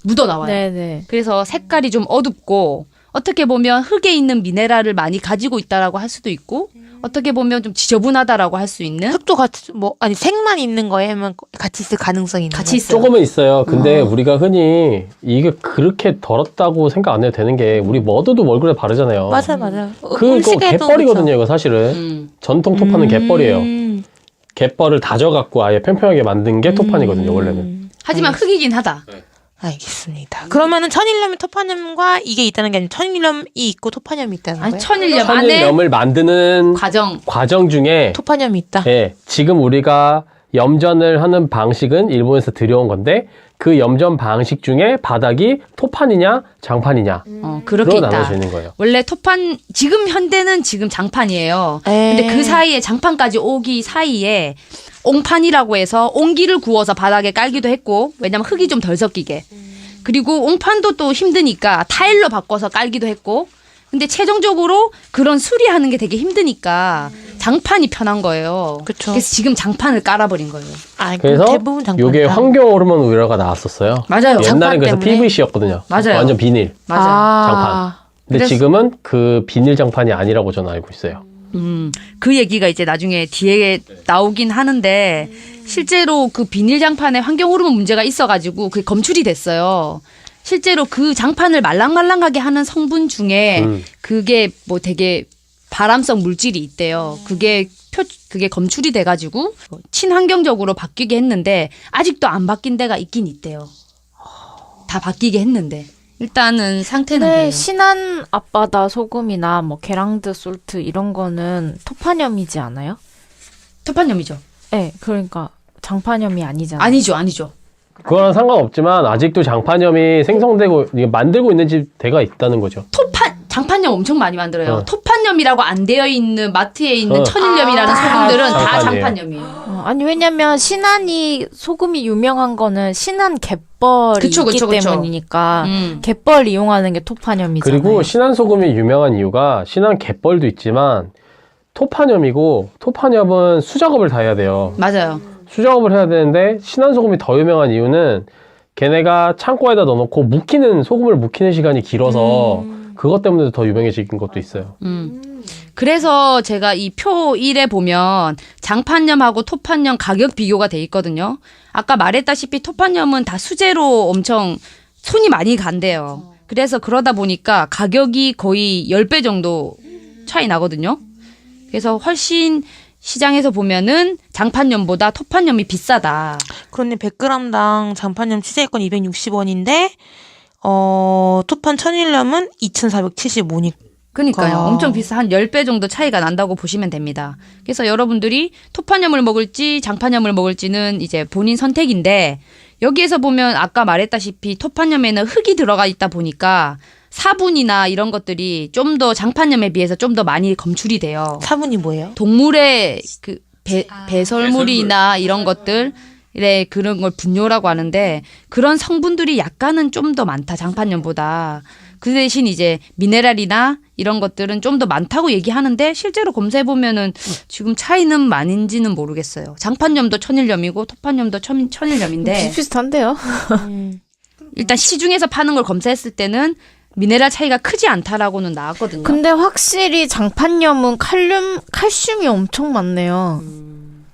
묻어 나와요. 네네. 그래서 색깔이 좀 어둡고 어떻게 보면 흙에 있는 미네랄을 많이 가지고 있다라고 할 수도 있고 어떻게 보면 좀 지저분하다라고 할 수 있는 흙도 같이 아니 색만 있는 거에 하면 같이 있을 가능성이 있는 같이 거예요? 있어요. 조금은 있어요. 근데 우리가 흔히 이게 그렇게 더럽다고 생각 안 해도 되는 게 우리 머드도 얼굴에 바르잖아요. 맞아요. 그거 갯벌이거든요, 이거 사실은. 전통 토판은 갯벌이에요. 갯벌을 다져갖고 아예 평평하게 만든 게 토판이거든요, 원래는. 하지만 흙이긴 하다. 알겠습니다. 그러면은 천일염이 토판염과 이게 있다는 게 아니라 천일염이 있고 토판염이 있다는 거예요? 아니 천일염 안에 천일염을 만드는 과정 중에 토판염이 있다? 예, 지금 우리가 염전을 하는 방식은 일본에서 들여온 건데 그 염전 방식 중에 바닥이 토판이냐 장판이냐 그렇게 로 있다. 나눠져 있는 거예요. 원래 토판 지금 현대는 지금 장판이에요. 근데 그 사이에 장판까지 오기 사이에 옹판이라고 해서 옹기를 구워서 바닥에 깔기도 했고 왜냐면 흙이 좀 덜 섞이게. 그리고 옹판도 또 힘드니까 타일로 바꿔서 깔기도 했고 근데 최종적으로 그런 수리하는 게 되게 힘드니까 장판이 편한 거예요. 그쵸. 그래서 지금 장판을 깔아버린 거예요. 아, 그래서 대부분 장판. 이게 환경 호르몬 우려가 나왔었어요. 맞아요. 옛날엔 그래서 때문에? PVC였거든요. 맞아요. 완전 비닐. 맞아요. 장판. 근데 그래서- 지금은 그 비닐 장판이 아니라고 저는 알고 있어요. 그 얘기가 이제 나중에 뒤에 나오긴 하는데 실제로 그 비닐 장판에 환경 호르몬 문제가 있어가지고 그게 검출이 됐어요. 실제로 그 장판을 말랑말랑하게 하는 성분 중에 그게 뭐 되게 발암성 물질이 있대요. 그게 검출이 돼가지고 친환경적으로 바뀌게 했는데 아직도 안 바뀐 데가 있긴 있대요. 다 바뀌게 했는데 일단은 상태는 근데 그래요. 신한 앞바다 소금이나 뭐 게랑드 솔트 이런 거는 토판염이지 않아요? 토판염이죠. 네, 그러니까 장판염이 아니잖아요. 아니죠. 그거랑 상관없지만 아직도 장판염이 생성되고 이게 만들고 있는 데가 있다는 거죠. 장판염 엄청 많이 만들어요. 어. 토판염이라고 안 되어 있는 마트에 있는 천일염이라는 소금들은 다 장판이에요. 장판염이에요. 아니 왜냐면 신한이 소금이 유명한 거는 신한 갯벌이 그쵸, 있기 그쵸, 그쵸. 때문이니까 갯벌 이용하는 게 토판염이잖아요. 그리고 신한 소금이 유명한 이유가 신한 갯벌도 있지만 토판염이고 토판염은 수작업을 다 해야 돼요. 맞아요. 수작업을 해야 되는데 신한 소금이 더 유명한 이유는 걔네가 창고에다 넣어놓고 소금을 묵히는 시간이 길어서 그것 때문에 더 유명해진 것도 있어요. 그래서 제가 이 표 1에 보면 장판염하고 토판염 가격 비교가 돼 있거든요. 아까 말했다시피 토판염은 다 수제로 엄청 손이 많이 간대요. 그래서 그러다 보니까 가격이 거의 10배 정도 차이 나거든요. 그래서 훨씬 시장에서 보면은 장판염보다 토판염이 비싸다. 그런데 100g당 장판염 취재권 260원인데 토판 천일염은 2,475니까. 그러니까요. 엄청 비싸. 한 10배 정도 차이가 난다고 보시면 됩니다. 그래서 여러분들이 토판염을 먹을지 장판염을 먹을지는 이제 본인 선택인데 여기에서 보면 아까 말했다시피 토판염에는 흙이 들어가 있다 보니까 사분이나 이런 것들이 좀 더 장판염에 비해서 좀 더 많이 검출이 돼요. 사분이 뭐예요? 동물의 그 배설물이나 이런 것들 그런 걸 분뇨라고 하는데 그런 성분들이 약간은 좀 더 많다 장판염보다. 그 대신 이제 미네랄이나 이런 것들은 좀 더 많다고 얘기하는데 실제로 검사해 보면은 지금 차이는 많은지는 모르겠어요. 장판염도 천일염이고 토판염도 천일염인데 비슷비슷한데요. 일단 시중에서 파는 걸 검사했을 때는 미네랄 차이가 크지 않다라고는 나왔거든요. 근데 확실히 장판염은 칼슘이 엄청 많네요.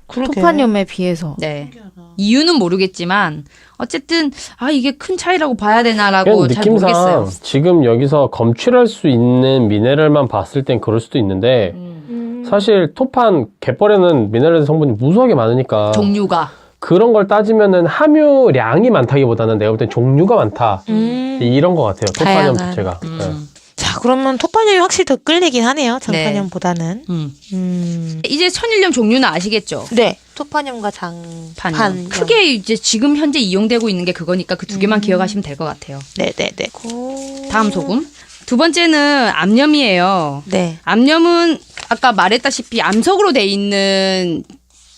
토판염에 비해서. 네. 이유는 모르겠지만 어쨌든 이게 큰 차이라고 봐야 그냥 되나라고 잘 모르겠어요. 느낌상 지금 여기서 검출할 수 있는 미네랄만 봤을 땐 그럴 수도 있는데 사실 토판 갯벌에는 미네랄 성분이 무수하게 많으니까 종류가 그런 걸 따지면은 함유량이 많다기보다는 내가 볼 땐 종류가 많다 이런 것 같아요. 토판염 다양한. 자체가. 네. 자, 그러면 토판염이 확실히 더 끌리긴 하네요. 장판염보다는. 이제 천일염 종류는 아시겠죠? 네. 토판염과 장판염. 크게 이제 지금 현재 이용되고 있는 게 그거니까 그 두 개만 기억하시면 될 것 같아요. 네네네. 다음 소금. 두 번째는 암염이에요. 네. 암염은 아까 말했다시피 암석으로 돼 있는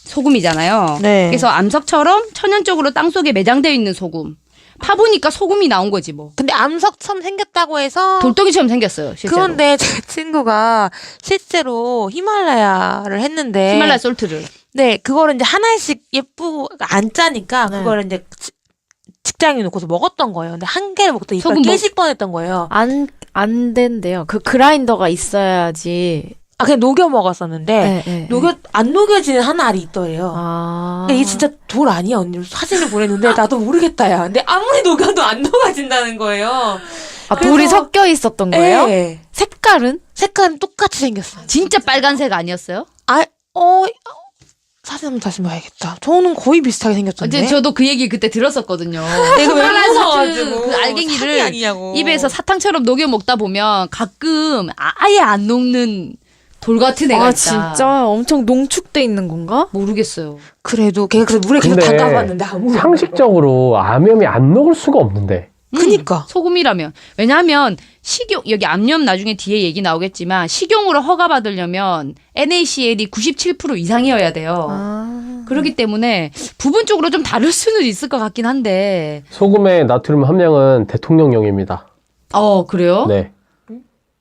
소금이잖아요. 네. 그래서 암석처럼 천연적으로 땅속에 매장되어 있는 소금. 파보니까 소금이 나온 거지 뭐. 근데 암석처럼 생겼다고 해서 돌덩이처럼 생겼어요. 실제로. 그런데 제 친구가 실제로 히말라야를 했는데 히말라야 솔트를. 네, 그거를 이제 하나씩 예쁘고 안 짜니까 네. 그거를 이제 직장에 놓고서 먹었던 거예요. 근데 한 개를 먹더니 이빨 소금 깨질 뻔했던 거예요. 안 된대요. 그 그라인더가 있어야지. 아, 그냥 녹여 먹었었는데 네. 안 녹여지는 한 알이 있더래요. 아. 근데 이게 진짜 돌 아니야 언니 사진을 보냈는데 나도 모르겠다 야. 근데 아무리 녹여도 안 녹아진다는 거예요. 돌이 그래서- 섞여 있었던 거예요? 네. 색깔은? 색깔은 똑같이 생겼어요. 진짜 빨간색 아니었어요? 사진 한번 다시 봐야겠다. 저는 거의 비슷하게 생겼던데. 어제 저도 그 얘기 그때 들었었거든요. 내가 왜 히말라야 무서워가지고 솔트 그 사기 알갱이를 아니냐고. 입에서 사탕처럼 녹여 먹다 보면 가끔 아예 안 녹는 돌 같은 애가 아 있다. 진짜 엄청 농축돼 있는 건가? 모르겠어요. 그래도 걔가 그래서 물에 계속 근데 담가봤는데 아무. 상식적으로 암염이 안 녹을 수가 없는데. 그니까. 소금이라면. 왜냐하면 식용 여기 암염 나중에 뒤에 얘기 나오겠지만 식용으로 허가받으려면 NaCl이 97% 이상이어야 돼요. 그렇기 때문에 부분적으로 좀 다를 수는 있을 것 같긴 한데. 소금의 나트륨 함량은 대통령령입니다. 그래요? 네.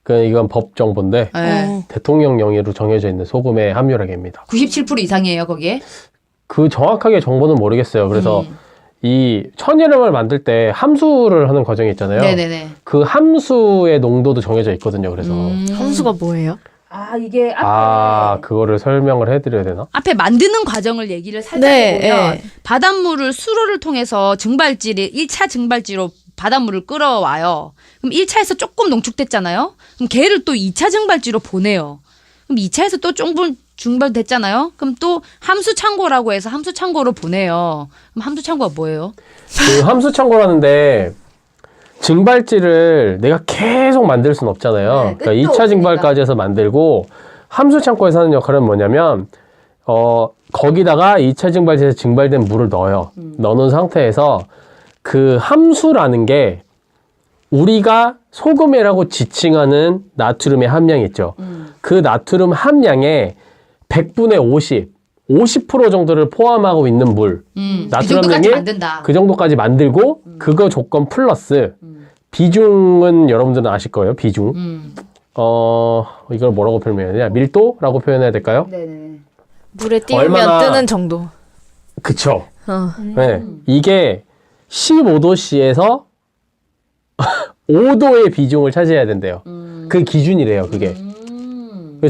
이건 법 정보인데 네. 대통령령으로 정해져 있는 소금의 함유량입니다. 97% 이상이에요, 거기에? 그 정확하게 정보는 모르겠어요. 그래서 이 천일염을 만들 때 함수를 하는 과정이 있잖아요. 네네네. 그 함수의 농도도 정해져 있거든요. 그래서 함수가 뭐예요? 이게 그거를 설명을 해드려야 되나? 앞에 만드는 과정을 얘기를 살짝 네, 해보면 네. 바닷물을 수로를 통해서 1차 증발지로 바닷물을 끌어와요. 그럼 1차에서 조금 농축됐잖아요. 그럼 걔를 또 2차 증발지로 보내요. 그럼 2차에서 또 조금 증발됐잖아요. 그럼 또 함수 창고라고 해서 함수 창고로 보내요. 그럼 함수 창고가 뭐예요? 그 함수 창고라는데 증발지를 내가 계속 만들 수는 없잖아요. 네, 그러니까 끝도 2차 없으니까. 증발까지 해서 만들고 함수 창고에서 하는 역할은 뭐냐면 거기다가 2차 증발지에서 증발된 물을 넣어요. 넣는 상태에서 그 함수라는 게 우리가 소금이라고 지칭하는 나트륨의 함량이 있죠. 그 나트륨 함량의 100분의 50% 정도를 포함하고 있는 물. 그 나트륨 정도까지 함량이 만든다. 그 정도까지 만들고 그거 조건 플러스 비중은 여러분들은 아실 거예요. 비중. 이걸 뭐라고 표현해야 되냐? 밀도라고 표현해야 될까요? 네네. 물에 띄우면 얼마나- 뜨는 정도. 그쵸. 어. 네. 이게 15도씨에서 5도의 비중을 차지해야 된대요. 그 기준이래요, 그게.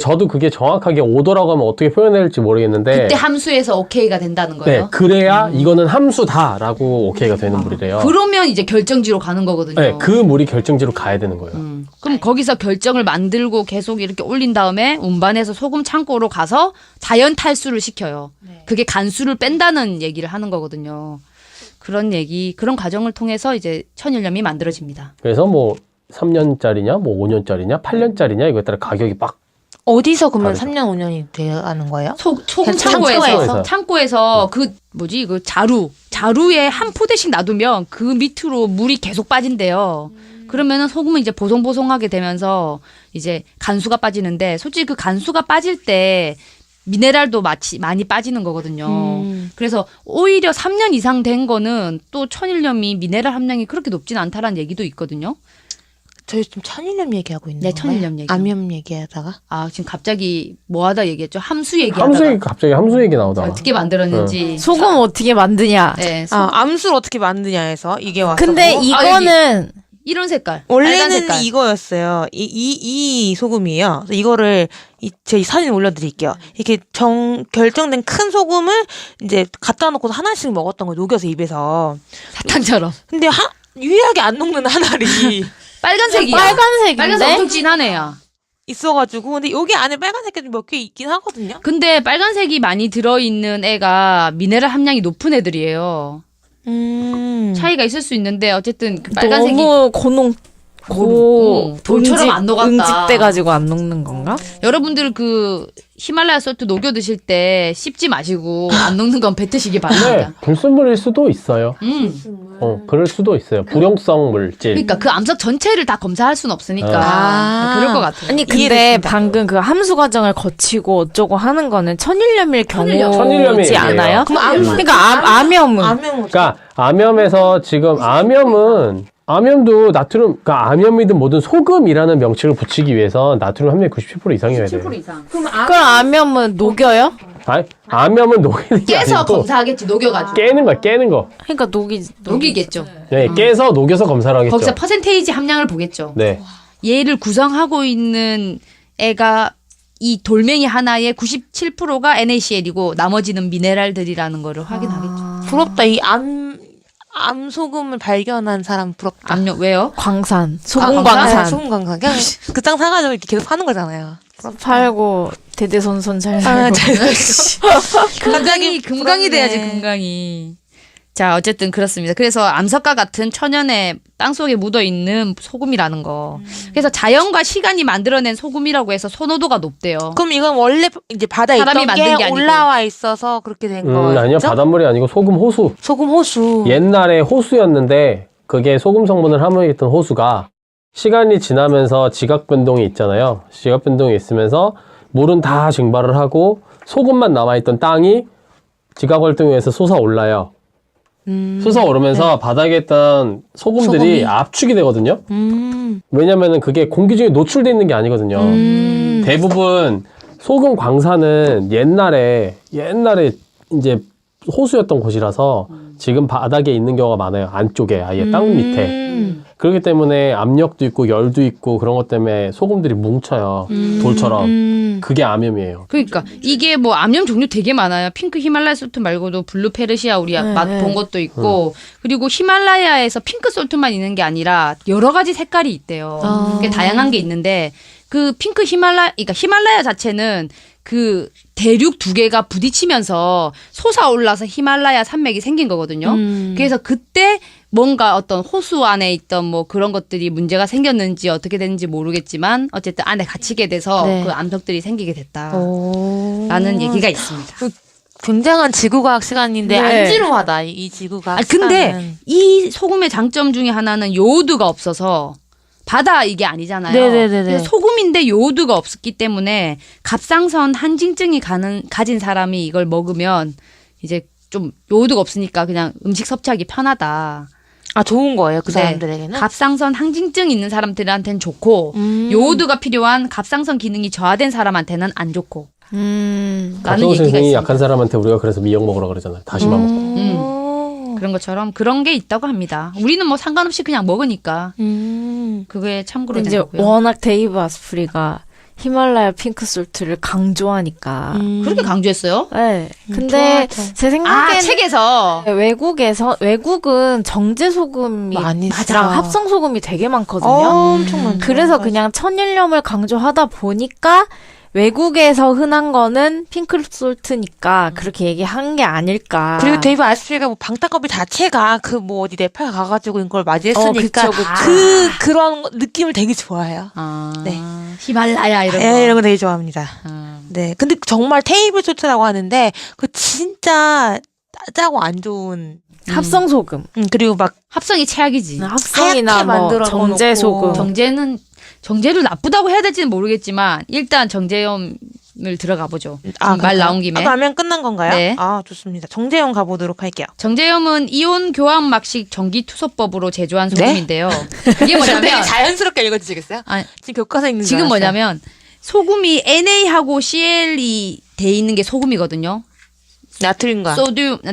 저도 그게 정확하게 5도라고 하면 어떻게 표현해야 될지 모르겠는데. 그때 함수에서 오케이가 된다는 네, 거예요? 그래야 이거는 함수다라고 오케이가 되는 물이래요. 그러면 이제 결정지로 가는 거거든요. 네, 그 물이 결정지로 가야 되는 거예요. 그럼 거기서 결정을 만들고 계속 이렇게 올린 다음에 운반해서 소금 창고로 가서 자연 탈수를 시켜요. 그게 간수를 뺀다는 얘기를 하는 거거든요. 그런 과정을 통해서 이제 천일염이 만들어집니다. 그래서 뭐 3년짜리냐, 뭐 5년짜리냐, 8년짜리냐 이거에 따라 가격이 막 어디서 그러면 다르죠. 3년 5년이 돼가는 거예요? 소금 창고에서. 창고에서 그 자루에 한 포대씩 놔두면 그 밑으로 물이 계속 빠진대요. 그러면은 소금은 이제 보송보송하게 되면서 이제 간수가 빠지는데 솔직히 그 간수가 빠질 때 미네랄도 많이 빠지는 거거든요. 그래서 오히려 3년 이상 된 거는 또 천일염이 미네랄 함량이 그렇게 높진 않다라는 얘기도 있거든요. 저희 지금 천일염 얘기하고 있는 네, 건가요? 천일염 얘기. 암염 얘기하다가 지금 갑자기 뭐 하다 얘기했죠? 함수 얘기하다가 갑자기 함수 얘기 나오다가. 어떻게 만들었는지. 소금 어떻게 만드냐? 네, 암수를 어떻게 만드냐 해서 이게 왔어. 근데 이거는 이런 색깔. 빨간 원래는 색깔. 이거였어요. 이 소금이에요. 그래서 이거를 제 사진 올려드릴게요. 이렇게 결정된 큰 소금을 이제 갖다 놓고 하나씩 먹었던 거예요. 녹여서 입에서. 사탕처럼. 근데 유일하게 안 녹는 하나리 빨간색이야. 빨간색인데? 빨간색 엄청 진한 애야. 있어가지고 근데 여기 안에 빨간색이 좀 몇 개 있긴 하거든요. 근데 빨간색이 많이 들어있는 애가 미네랄 함량이 높은 애들이에요. 차이가 있을 수 있는데 어쨌든 그 빨간색이 너무 돌처럼 안 녹았다. 응집돼가지고 안 녹는 건가? 여러분들 그 히말라야 솔트 녹여 드실 때 씹지 마시고 안 녹는 건 뱉으시기 네, 바랍니다. 불순물일 수도 있어요. 그럴 수도 있어요. 불용성 물질. 그러니까 그 암석 전체를 다 검사할 수는 없으니까 그럴 것 같아요. 아니 근데 방금 그 함수 과정을 거치고 어쩌고 하는 거는 천일염일 천일염이 경우지 얘기예요. 않아요? 그럼 그러니까 암염은 그러니까 암염에서 지금 암염도 나트륨, 그러니까 암염이든 뭐든 소금이라는 명칭을 붙이기 위해서 나트륨 함량이 97% 이상이어야 돼요. 7% 이상. 그럼 암염은 녹여요? 암염은 녹이는 게 깨서 아니고 검사하겠지, 녹여가지고. 깨는 거. 그러니까 녹이겠죠. 네, 깨서 녹여서 검사를 하겠죠. 거기서 퍼센테이지 함량을 보겠죠. 네. 얘를 구성하고 있는 애가 이 돌멩이 하나의 97%가 NaCl이고 나머지는 미네랄들이라는 거를 확인하겠죠. 부럽다. 이 암소금을 발견한 사람 부럽다. 압력 왜요? 광산, 광산? 소금광산 소금 광산. 그냥 그 땅 사가지고 이렇게 계속 파는 거잖아요. 팔고 대대손손 잘 아, 살고. 금강이 부럽네. 돼야지 금강이. 자, 어쨌든 그렇습니다. 그래서 암석과 같은 천연의 땅속에 묻어있는 소금이라는 거. 그래서 자연과 시간이 만들어낸 소금이라고 해서 선호도가 높대요. 그럼 이건 원래 이제 바다에 사람이 있던 만든 게 게 아니고. 올라와 있어서 그렇게 된 거죠? 아니요. 바닷물이 아니고 소금 호수. 소금 호수. 옛날에 호수였는데 그게 소금 성분을 함유했던 호수가 시간이 지나면서 지각 변동이 있잖아요. 지각 변동이 있으면서 물은 다 증발을 하고 소금만 남아있던 땅이 지각 활동에 의해서 솟아올라요. 솟아오르면서 바닥에 있던 소금들이 소금이? 압축이 되거든요. 왜냐면은 그게 공기 중에 노출되어 있는 게 아니거든요. 대부분 소금 광산은 옛날에 이제 호수였던 곳이라서 지금 바닥에 있는 경우가 많아요. 안쪽에 아예 땅 밑에. 그렇기 때문에 압력도 있고 열도 있고 그런 것 때문에 소금들이 뭉쳐요. 돌처럼. 그게 암염이에요. 그러니까 이게 뭐 암염 종류 되게 많아요. 핑크 히말라야 솔트 말고도 블루 페르시아 우리 맛본 것도 있고 그리고 히말라야에서 핑크 솔트만 있는 게 아니라 여러 가지 색깔이 있대요. 그게 다양한 게 있는데 그 핑크 그러니까 히말라야 자체는 그 대륙 두 개가 부딪히면서 솟아올라서 히말라야 산맥이 생긴 거거든요. 그래서 그때 뭔가 어떤 호수 안에 있던 뭐 그런 것들이 문제가 생겼는지 어떻게 됐는지 모르겠지만 어쨌든 안에 갇히게 돼서 네. 그 암석들이 생기게 됐다라는 얘기가 있습니다. 굉장한 지구과학 시간인데 네. 안 지루하다 이 지구과학 근데 시간은. 이 소금의 장점 중에 하나는 요오드가 없어서 바다 이게 아니잖아요. 네네네네. 그래서 소금인데 요오드가 없기 때문에 갑상선 한증증이 가진 사람이 이걸 먹으면 이제 좀 요오드가 없으니까 그냥 음식 섭취하기 편하다. 아 좋은 거예요 그 네. 사람들에게는? 갑상선 항진증 있는 사람들한테는 좋고 요오드가 필요한 갑상선 기능이 저하된 사람한테는 안 좋고 라는 갑상선 얘기가 기능이 있습니다. 약한 사람한테 우리가 그래서 미역 먹으라 그러잖아요. 다시마 먹고. 그런 것처럼 그런 게 있다고 합니다. 우리는 뭐 상관없이 그냥 먹으니까 그게 참고로 이제 된 거고요. 워낙 데이브 아스프리가 히말라야 핑크 솔트를 강조하니까. 그렇게 강조했어요? 네. 근데 좋아하죠. 제 생각에는 책에서 외국은 정제 소금이 많이 랑 합성 소금이 되게 많거든요. 엄청 많죠. 그래서 그냥 천일염을 강조하다 보니까 외국에서 흔한 거는 핑크 솔트니까 그렇게 얘기한 게 아닐까. 그리고 데이브 아스프리가 뭐 방탄커피 자체가 그 뭐 어디 네팔 가가지고 이걸 맞이했으니까 그쵸. 그런 느낌을 되게 좋아해요. 네. 히말라야 이런 거. 네, 이런 거 되게 좋아합니다. 아. 네, 근데 정말 테이블 소트라고 하는데 그 진짜 짜고 안 좋은. 합성 소금, 그리고 막 합성이 최악이지. 합성이나 하얗게 뭐 만들어 정제 놓고. 소금. 정제를 나쁘다고 해야 될지는 모르겠지만 일단 정제염을 들어가 보죠. 말 그럴까요? 나온 김에. 가면 끝난 건가요? 네. 아 좋습니다. 정재영 가보도록 할게요. 정제염은 이온 교환막식 전기 투소법으로 제조한 소금인데요. 그게 뭐냐면 자연스럽게 읽어주시겠어요? 아니, 지금 교과서 읽는 줄 지금 알았어요. 뭐냐면 소금이 Na하고 CL이 돼 있는 게 소금이거든요. 나트륨과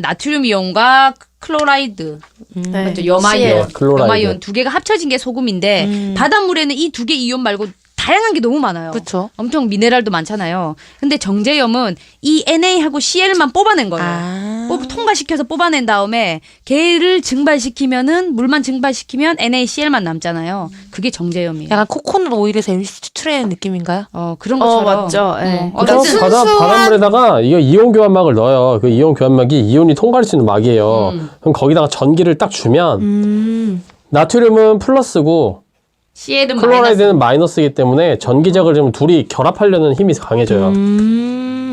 나트륨 이온과 클로라이드, 네. 맞죠? 염화이온, 네, 클로라이드. 염화이온 두 개가 합쳐진 게 소금인데 바닷물에는 이 두 개 이온 말고 다양한 게 너무 많아요. 그렇죠. 엄청 미네랄도 많잖아요. 근데 정제염은 이 Na하고 CL만 뽑아낸 거예요. 통과시켜서 뽑아낸 다음에 걔를 증발시키면은 물만 증발시키면 NaCl만 남잖아요. 그게 정제염이에요. 약간 코코넛 오일에서 MC 추출해낸 느낌인가요? 그런 것처럼. 맞죠. 네. 어쨌든 바닷물에다가 이거 이온 교환막을 넣어요. 그 이온 교환막이 이온이 통과할 수 있는 막이에요. 그럼 거기다가 전기를 딱 주면 나트륨은 플러스고 CL은 클로라이드는 마이너스이기 때문에 전기적을 좀 둘이 결합하려는 힘이 강해져요.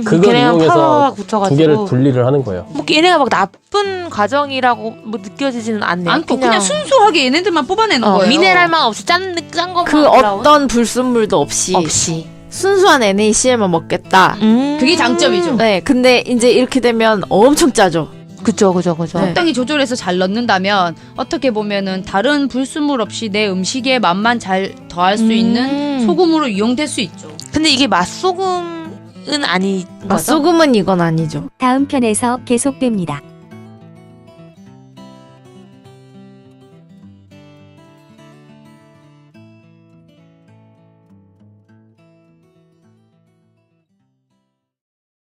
그걸 걔네가 파워가 이용해서 붙어가지고. 두 개를 분리를 하는 거예요. 뭐 얘네가 막 나쁜 과정이라고 뭐 느껴지지는 않네요. 않고 그냥 순수하게 얘네들만 뽑아내는 거예요. 미네랄만 없이 짠 것만 그 어떤 불순물도 없이 없이. 순수한 NaCl만 먹겠다. 그게 장점이죠. 네, 근데 이제 이렇게 되면 엄청 짜죠. 그죠. 네. 적당히 조절해서 잘 넣는다면 어떻게 보면은 다른 불순물 없이 내 음식의 맛만 잘 더할 수 있는 소금으로 이용될 수 있죠. 근데 이게 맛소금은 아니. 맛소금은 이건 아니죠. 다음 편에서 계속됩니다.